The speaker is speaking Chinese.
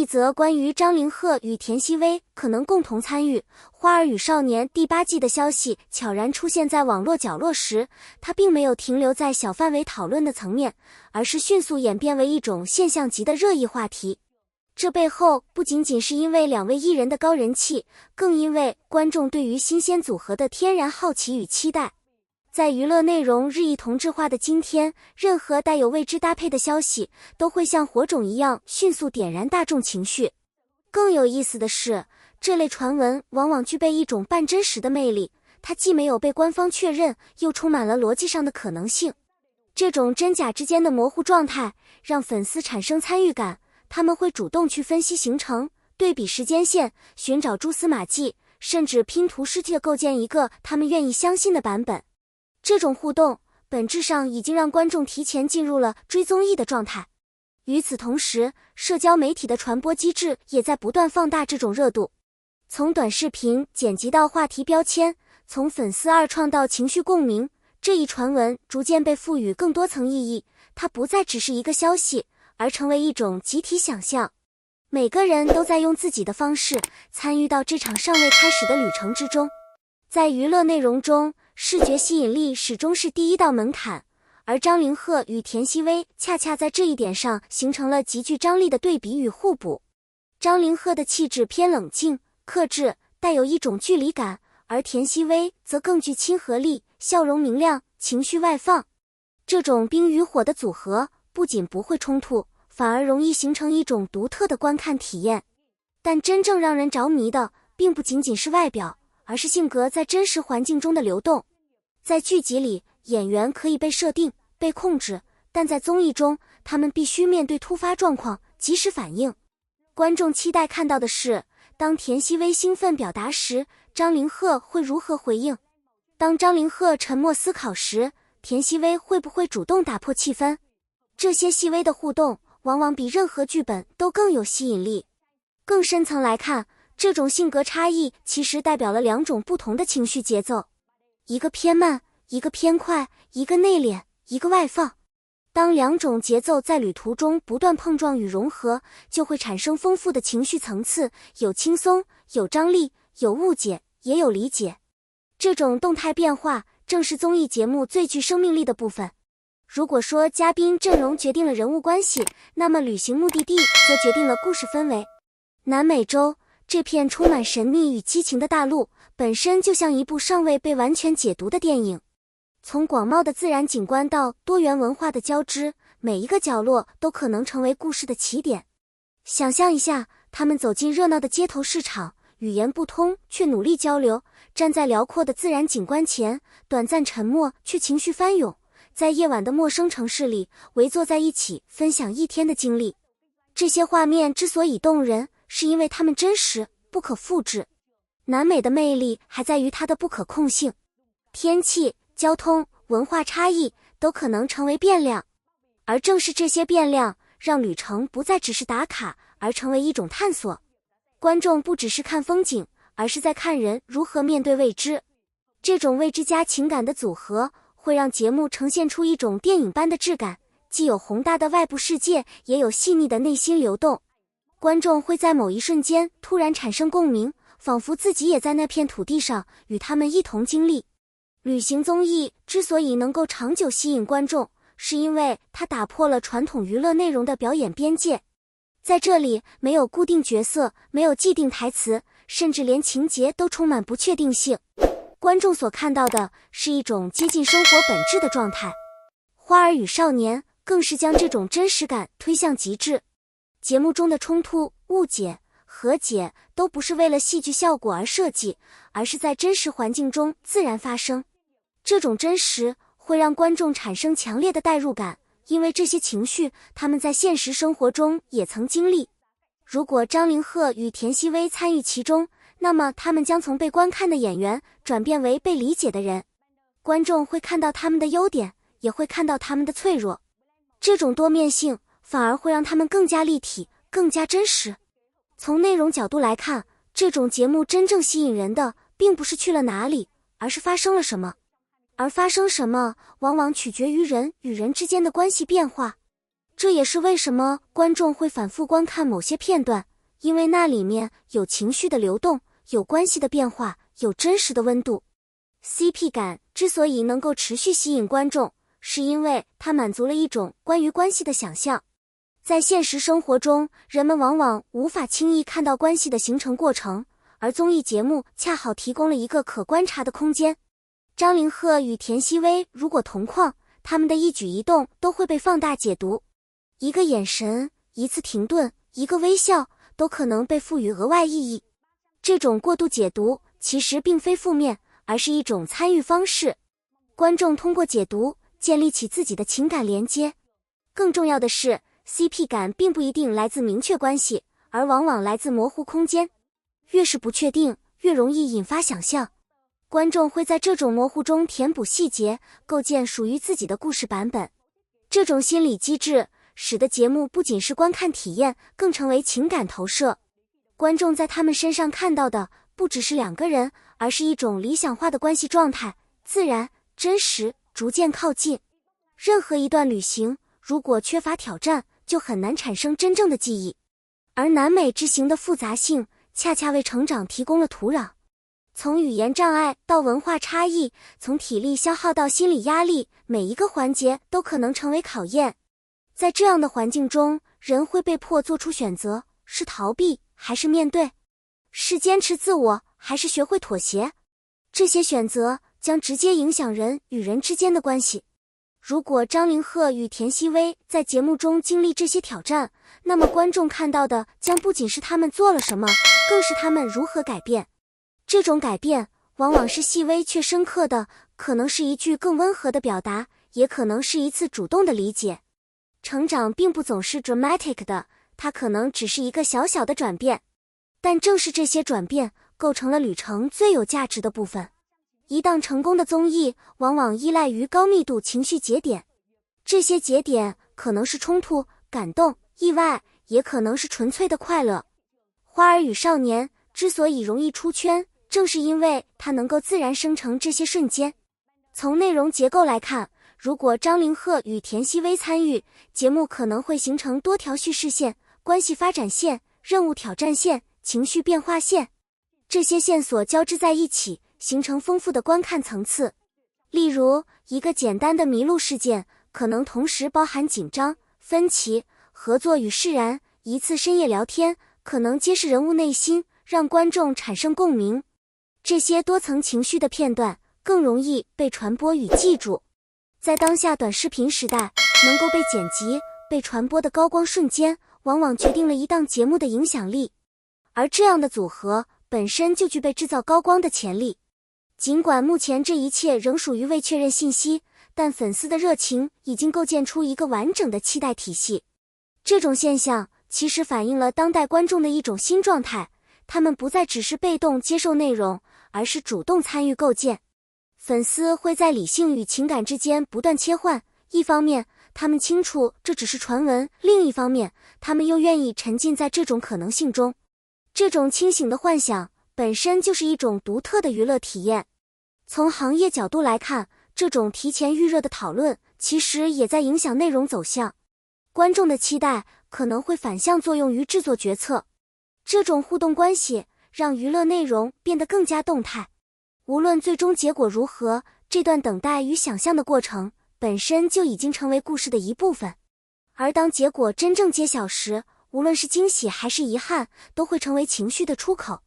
一则关于张凌赫与田曦薇可能共同参与《花儿与少年》第8季的消息悄然出现在网络角落时，它并没有停留在小范围讨论的层面，而是迅速演变为一种现象级的热议话题。这背后不仅仅是因为2位艺人的高人气，更因为观众对于新鲜组合的天然好奇与期待。在娱乐内容日益同质化的今天，任何带有未知搭配的消息都会像火种一样迅速点燃大众情绪。更有意思的是，这类传闻往往具备一种半真实的魅力，它既没有被官方确认，又充满了逻辑上的可能性。这种真假之间的模糊状态让粉丝产生参与感，他们会主动去分析行程，对比时间线，寻找蛛丝马迹，甚至拼图式地构建一个他们愿意相信的版本。这种互动本质上已经让观众提前进入了追综艺的状态。与此同时，社交媒体的传播机制也在不断放大这种热度。从短视频剪辑到话题标签，从粉丝二创到情绪共鸣，这一传闻逐渐被赋予更多层意义，它不再只是一个消息，而成为一种集体想象。每个人都在用自己的方式参与到这场尚未开始的旅程之中。在娱乐内容中，视觉吸引力始终是第一道门槛，而张凌赫与田曦薇恰恰在这一点上形成了极具张力的对比与互补。张凌赫的气质偏冷静、克制，带有一种距离感，而田曦薇则更具亲和力，笑容明亮，情绪外放。这种冰与火的组合不仅不会冲突，反而容易形成一种独特的观看体验。但真正让人着迷的并不仅仅是外表，而是性格在真实环境中的流动。在剧集里，演员可以被设定、被控制，但在综艺中，他们必须面对突发状况，及时反应。观众期待看到的是，当田曦薇兴奋表达时，张凌赫会如何回应？当张凌赫沉默思考时，田曦薇会不会主动打破气氛？这些细微的互动，往往比任何剧本都更有吸引力。更深层来看，这种性格差异其实代表了2种不同的情绪节奏，一个偏慢，一个偏快，一个内敛，一个外放。当2种节奏在旅途中不断碰撞与融合，就会产生丰富的情绪层次，有轻松，有张力，有误解，也有理解。这种动态变化正是综艺节目最具生命力的部分。如果说嘉宾阵容决定了人物关系，那么旅行目的地则决定了故事氛围。南美洲这片充满神秘与激情的大陆，本身就像一部尚未被完全解读的电影。从广袤的自然景观到多元文化的交织，每一个角落都可能成为故事的起点。想象一下，他们走进热闹的街头市场，语言不通却努力交流，站在辽阔的自然景观前，短暂沉默却情绪翻涌，在夜晚的陌生城市里围坐在一起分享一天的经历。这些画面之所以动人，是因为它们真实，不可复制。南美的魅力还在于它的不可控性，天气、交通、文化差异都可能成为变量，而正是这些变量让旅程不再只是打卡，而成为一种探索。观众不只是看风景，而是在看人如何面对未知。这种未知加情感的组合会让节目呈现出一种电影般的质感，既有宏大的外部世界，也有细腻的内心流动。观众会在某一瞬间突然产生共鸣，仿佛自己也在那片土地上，与他们一同经历。旅行综艺之所以能够长久吸引观众，是因为它打破了传统娱乐内容的表演边界。在这里，没有固定角色，没有既定台词，甚至连情节都充满不确定性。观众所看到的是一种接近生活本质的状态。花儿与少年更是将这种真实感推向极致。节目中的冲突、误解、和解都不是为了戏剧效果而设计，而是在真实环境中自然发生。这种真实会让观众产生强烈的代入感，因为这些情绪他们在现实生活中也曾经历。如果张凌赫与田曦薇参与其中，那么他们将从被观看的演员转变为被理解的人。观众会看到他们的优点，也会看到他们的脆弱。这种多面性反而会让他们更加立体，更加真实。从内容角度来看，这种节目真正吸引人的并不是去了哪里，而是发生了什么。而发生什么往往取决于人与人之间的关系变化。这也是为什么观众会反复观看某些片段，因为那里面有情绪的流动，有关系的变化，有真实的温度。CP 感之所以能够持续吸引观众，是因为它满足了一种关于关系的想象。在现实生活中，人们往往无法轻易看到关系的形成过程，而综艺节目恰好提供了一个可观察的空间。张凌赫与田曦薇如果同框，他们的一举一动都会被放大解读。一个眼神，一次停顿，一个微笑，都可能被赋予额外意义。这种过度解读其实并非负面，而是一种参与方式。观众通过解读建立起自己的情感连接。更重要的是， CP 感并不一定来自明确关系，而往往来自模糊空间。越是不确定，越容易引发想象。观众会在这种模糊中填补细节，构建属于自己的故事版本。这种心理机制使得节目不仅是观看体验，更成为情感投射。观众在他们身上看到的不只是两个人，而是一种理想化的关系状态，自然、真实，逐渐靠近。任何一段旅行，如果缺乏挑战，就很难产生真正的记忆。而南美之行的复杂性，恰恰为成长提供了土壤。从语言障碍到文化差异，从体力消耗到心理压力，每一个环节都可能成为考验。在这样的环境中，人会被迫做出选择，是逃避还是面对？是坚持自我还是学会妥协？这些选择将直接影响人与人之间的关系。如果张凌赫与田曦薇在节目中经历这些挑战，那么观众看到的将不仅是他们做了什么，更是他们如何改变。这种改变往往是细微却深刻的，可能是一句更温和的表达，也可能是一次主动的理解。成长并不总是 dramatic 的，它可能只是一个小小的转变。但正是这些转变，构成了旅程最有价值的部分。一档成功的综艺往往依赖于高密度情绪节点，这些节点可能是冲突、感动、意外，也可能是纯粹的快乐。花儿与少年之所以容易出圈，正是因为它能够自然生成这些瞬间。从内容结构来看，如果张凌赫与田曦薇参与，节目可能会形成多条叙事线、关系发展线、任务挑战线、情绪变化线。这些线索交织在一起，形成丰富的观看层次。例如，一个简单的迷路事件，可能同时包含紧张、分歧、合作与释然；一次深夜聊天，可能揭示人物内心，让观众产生共鸣。这些多层情绪的片段更容易被传播与记住。在当下短视频时代，能够被剪辑、被传播的高光瞬间，往往决定了一档节目的影响力。而这样的组合本身就具备制造高光的潜力。尽管目前这一切仍属于未确认信息，但粉丝的热情已经构建出一个完整的期待体系。这种现象其实反映了当代观众的一种新状态，他们不再只是被动接受内容，而是主动参与构建。粉丝会在理性与情感之间不断切换，一方面他们清楚这只是传闻，另一方面他们又愿意沉浸在这种可能性中。这种清醒的幻想本身就是一种独特的娱乐体验。从行业角度来看，这种提前预热的讨论其实也在影响内容走向。观众的期待可能会反向作用于制作决策。这种互动关系让娱乐内容变得更加动态。无论最终结果如何，这段等待与想象的过程本身就已经成为故事的一部分。而当结果真正揭晓时，无论是惊喜还是遗憾，都会成为情绪的出口。